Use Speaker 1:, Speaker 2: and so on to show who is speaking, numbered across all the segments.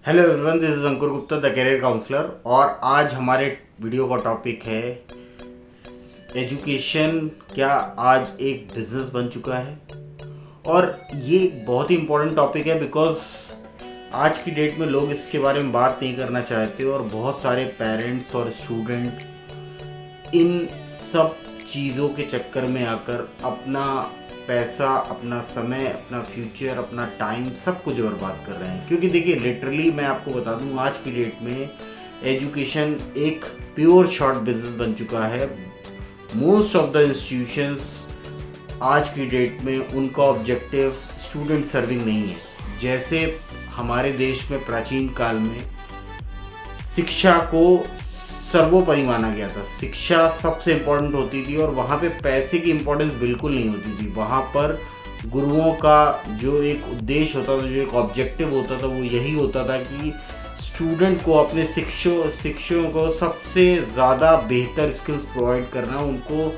Speaker 1: Hello everyone, this is Ankur Gupta the career counsellor. और आज हमारे वीडियो का टॉपिक है एजुकेशन क्या आज एक बिजनेस बन चुका है। और ये एक बहुत ही इम्पोर्टेंट टॉपिक है बिकॉज आज की डेट में लोग इसके बारे में बात नहीं करना चाहते और बहुत सारे पेरेंट्स और स्टूडेंट इन सब चीज़ों के चक्कर में आकर अपना पैसा, अपना समय, अपना फ्यूचर, अपना टाइम सब कुछ बर्बाद कर रहे हैं। क्योंकि देखिए, लिटरली मैं आपको बता दूं, आज की डेट में एजुकेशन एक प्योर शॉर्ट बिजनेस बन चुका है। मोस्ट ऑफ द इंस्टीट्यूशंस आज की डेट में उनका ऑब्जेक्टिव स्टूडेंट सर्विंग नहीं है। जैसे हमारे देश में प्राचीन काल में शिक्षा को सर्वोपरि माना गया था, शिक्षा सबसे इम्पोर्टेंट होती थी और वहाँ पे पैसे की इम्पोर्टेंस बिल्कुल नहीं होती थी। वहाँ पर गुरुओं का जो एक उद्देश्य होता था, जो एक ऑब्जेक्टिव होता था, वो यही होता था कि स्टूडेंट को अपने शिक्षकों को सबसे ज़्यादा बेहतर स्किल्स प्रोवाइड करना, उनको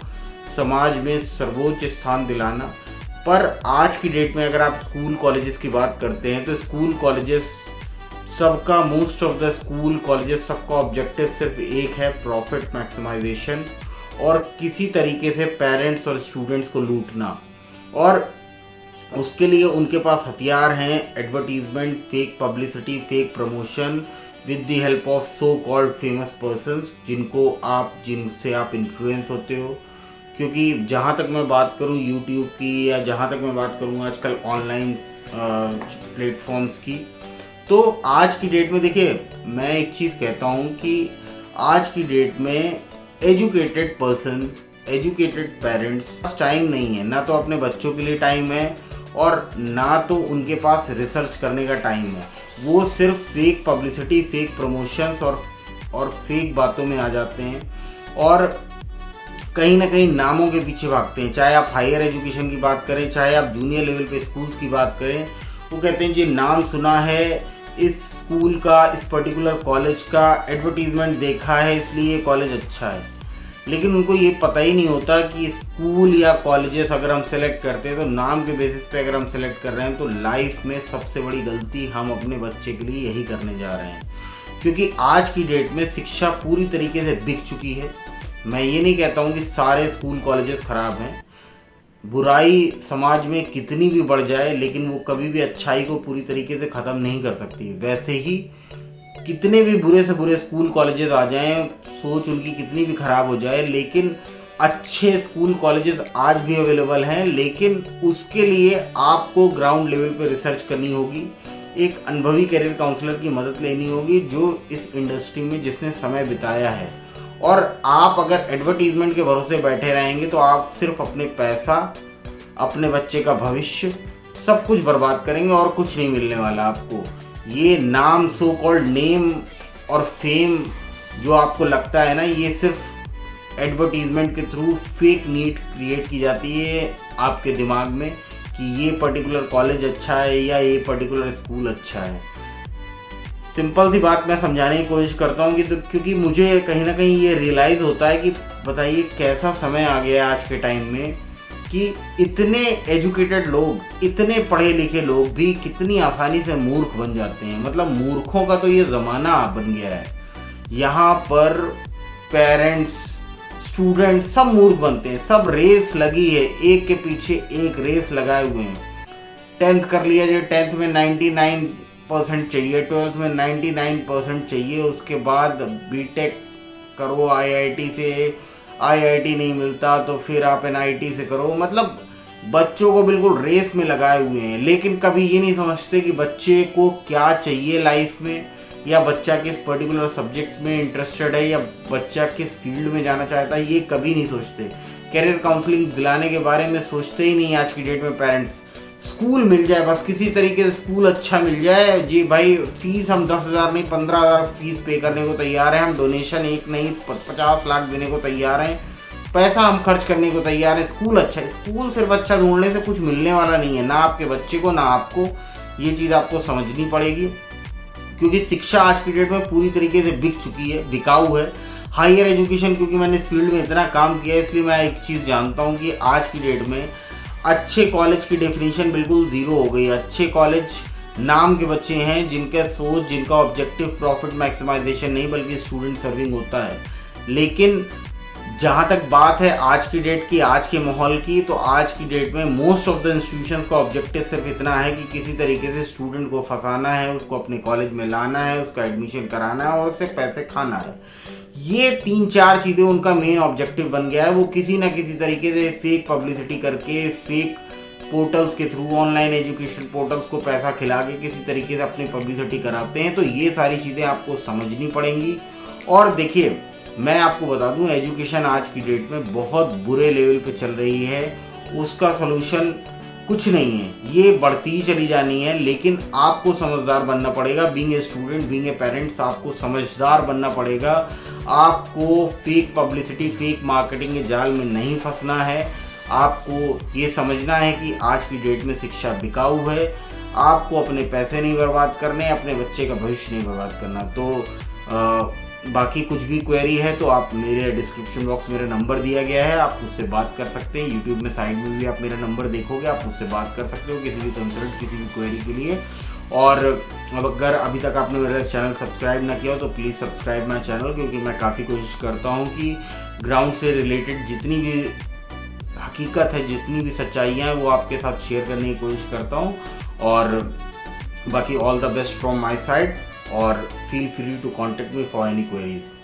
Speaker 1: समाज में सर्वोच्च स्थान दिलाना। पर आज की डेट में अगर आप स्कूल कॉलेजेस की बात करते हैं तो स्कूल कॉलेजेस सबका, most of the school colleges सबका ऑब्जेक्टिव सिर्फ एक है, प्रॉफिट मैक्सिमाइजेशन और किसी तरीके से पेरेंट्स और स्टूडेंट्स को लूटना। और उसके लिए उनके पास हथियार हैं advertisement, fake publicity, fake promotion with the help of so called famous persons जिनसे आप इन्फ्लुएंस होते हो। क्योंकि जहाँ तक मैं बात करूँ यूट्यूब की, या जहाँ तक मैं बात करूँ आजकल ऑनलाइन प्लेटफॉर्म्स की, तो आज की डेट में देखिए, मैं एक चीज़ कहता हूँ कि आज की डेट में educated person, educated parents time नहीं है, ना तो अपने बच्चों के लिए टाइम है और ना तो उनके पास रिसर्च करने का टाइम है। वो सिर्फ फेक पब्लिसिटी, फेक प्रमोशंस और फेक बातों में आ जाते हैं और कहीं ना कहीं नामों के पीछे भागते हैं। चाहे आप हायर एजुकेशन की बात करें, चाहे आप जूनियर लेवल पे स्कूल्स की बात करें, वो कहते हैं जी नाम सुना है इस स्कूल का, इस पर्टिकुलर कॉलेज का, एडवर्टीजमेंट देखा है इसलिए कॉलेज अच्छा है। लेकिन उनको ये पता ही नहीं होता कि स्कूल या कॉलेजेस अगर हम सेलेक्ट करते हैं तो नाम के बेसिस पे अगर हम सेलेक्ट कर रहे हैं तो लाइफ में सबसे बड़ी गलती हम अपने बच्चे के लिए यही करने जा रहे हैं। क्योंकि आज की डेट में शिक्षा पूरी तरीके से बिक चुकी है। मैं ये नहीं कहता हूँ कि सारे स्कूल कॉलेजेस ख़राब हैं। बुराई समाज में कितनी भी बढ़ जाए लेकिन वो कभी भी अच्छाई को पूरी तरीके से ख़त्म नहीं कर सकती। वैसे ही कितने भी बुरे से बुरे स्कूल कॉलेजेस आ जाएं, सोच उनकी कितनी भी ख़राब हो जाए, लेकिन अच्छे स्कूल कॉलेजेस आज भी अवेलेबल हैं। लेकिन उसके लिए आपको ग्राउंड लेवल पे रिसर्च करनी होगी, एक अनुभवी करियर काउंसलर की मदद लेनी होगी जो इस इंडस्ट्री में जिसने समय बिताया है। और आप अगर एडवर्टीजमेंट के भरोसे बैठे रहेंगे तो आप सिर्फ अपने पैसा, अपने बच्चे का भविष्य सब कुछ बर्बाद करेंगे और कुछ नहीं मिलने वाला आपको। ये नाम, सो कॉल्ड नेम और फेम जो आपको लगता है ना, ये सिर्फ एडवर्टीजमेंट के थ्रू फेक नीड क्रिएट की जाती है आपके दिमाग में कि ये पर्टिकुलर कॉलेज अच्छा है या ये पर्टिकुलर स्कूल अच्छा है। सिंपल सी बात मैं समझाने की कोशिश करता हूँ कि तो क्योंकि मुझे कहीं ना कहीं ये रियलाइज़ होता है कि बताइए कैसा समय आ गया है आज के टाइम में कि इतने एजुकेटेड लोग, इतने पढ़े लिखे लोग भी कितनी आसानी से मूर्ख बन जाते हैं। मतलब मूर्खों का तो ये ज़माना बन गया है। यहाँ पर पेरेंट्स, स्टूडेंट सब मूर्ख बनते हैं। सब रेस लगी है, एक के पीछे एक रेस लगाए हुए हैं। 10th कर लिया जो 10th में 99% चाहिए, 12th में 99% चाहिए, उसके बाद बीटेक करो आईआईटी से, आईआईटी नहीं मिलता तो फिर आप एनआईटी से करो। मतलब बच्चों को बिल्कुल रेस में लगाए हुए हैं, लेकिन कभी ये नहीं समझते कि बच्चे को क्या चाहिए लाइफ में, या बच्चा किस पर्टिकुलर सब्जेक्ट में इंटरेस्टेड है, या बच्चा किस फील्ड में जाना चाहता है, ये कभी नहीं सोचते। करियर काउंसलिंग दिलाने के बारे में सोचते ही नहीं आज की डेट में पेरेंट्स। स्कूल मिल जाए बस, किसी तरीके से स्कूल अच्छा मिल जाए जी भाई, फीस हम 10,000 नहीं 15,000 फीस पे करने को तैयार हैं, हम डोनेशन एक नहीं 50 लाख देने को तैयार हैं, पैसा हम खर्च करने को तैयार हैं। स्कूल अच्छा है, स्कूल सिर्फ अच्छा ढूंढने से कुछ मिलने वाला नहीं है, ना आपके बच्चे को ना आपको। ये चीज़ आपको समझनी पड़ेगी क्योंकि शिक्षा आज की डेट में पूरी तरीके से बिक चुकी है, बिकाऊ है। हायर एजुकेशन, क्योंकि मैंने इस फील्ड में इतना काम किया है इसलिए मैं एक चीज़ जानता हूँ कि आज की डेट में अच्छे कॉलेज की डेफिनेशन बिल्कुल ज़ीरो हो गई है। अच्छे कॉलेज नाम के बच्चे हैं जिनका सोच, जिनका ऑब्जेक्टिव प्रॉफिट मैक्सिमाइजेशन नहीं बल्कि स्टूडेंट सर्विंग होता है। लेकिन जहाँ तक बात है आज की डेट की, आज के माहौल की, तो आज की डेट में मोस्ट ऑफ द इंस्टीट्यूशन का ऑब्जेक्टिव सिर्फ इतना है कि किसी तरीके से स्टूडेंट को फंसाना है, उसको अपने कॉलेज में लाना है, उसका एडमिशन कराना है और उससे पैसे खाना है। ये 3-4 चीज़ें उनका मेन ऑब्जेक्टिव बन गया है। वो किसी ना किसी तरीके से फेक पब्लिसिटी करके, फेक पोर्टल्स के थ्रू, ऑनलाइन एजुकेशन पोर्टल्स को पैसा खिला के किसी तरीके से अपनी पब्लिसिटी कराते हैं। तो ये सारी चीज़ें आपको समझनी पड़ेंगी। और देखिए, मैं आपको बता दूं, एजुकेशन आज की डेट में बहुत बुरे लेवल पे चल रही है। उसका सलूशन कुछ नहीं है, ये बढ़ती ही चली जानी है। लेकिन आपको समझदार बनना पड़ेगा। Being a student, being a parents, आपको समझदार बनना पड़ेगा। आपको फेक पब्लिसिटी, फेक मार्केटिंग के जाल में नहीं फंसना है। आपको ये समझना है कि आज की डेट में शिक्षा बिकाऊ है। आपको अपने पैसे नहीं बर्बाद करने, अपने बच्चे का भविष्य नहीं बर्बाद करना। तो बाकी कुछ भी क्वेरी है तो आप मेरे डिस्क्रिप्शन बॉक्स मेरा नंबर दिया गया है, आप मुझसे बात कर सकते हैं। यूट्यूब में साइड में भी आप मेरा नंबर देखोगे, आप मुझसे बात कर सकते हो किसी भी कंसल्ट, किसी भी क्वेरी के लिए। और अब अगर अभी तक आपने मेरा चैनल सब्सक्राइब ना किया हो तो प्लीज़ सब्सक्राइब माई चैनल, क्योंकि मैं काफ़ी कोशिश करता हूँ कि ग्राउंड से रिलेटेड जितनी भी हकीकत है, जितनी भी सच्चाइयाँ हैं, वो आपके साथ शेयर करने की कोशिश करता हूँ। और बाकी all the best from my side, और feel free to contact me for any queries.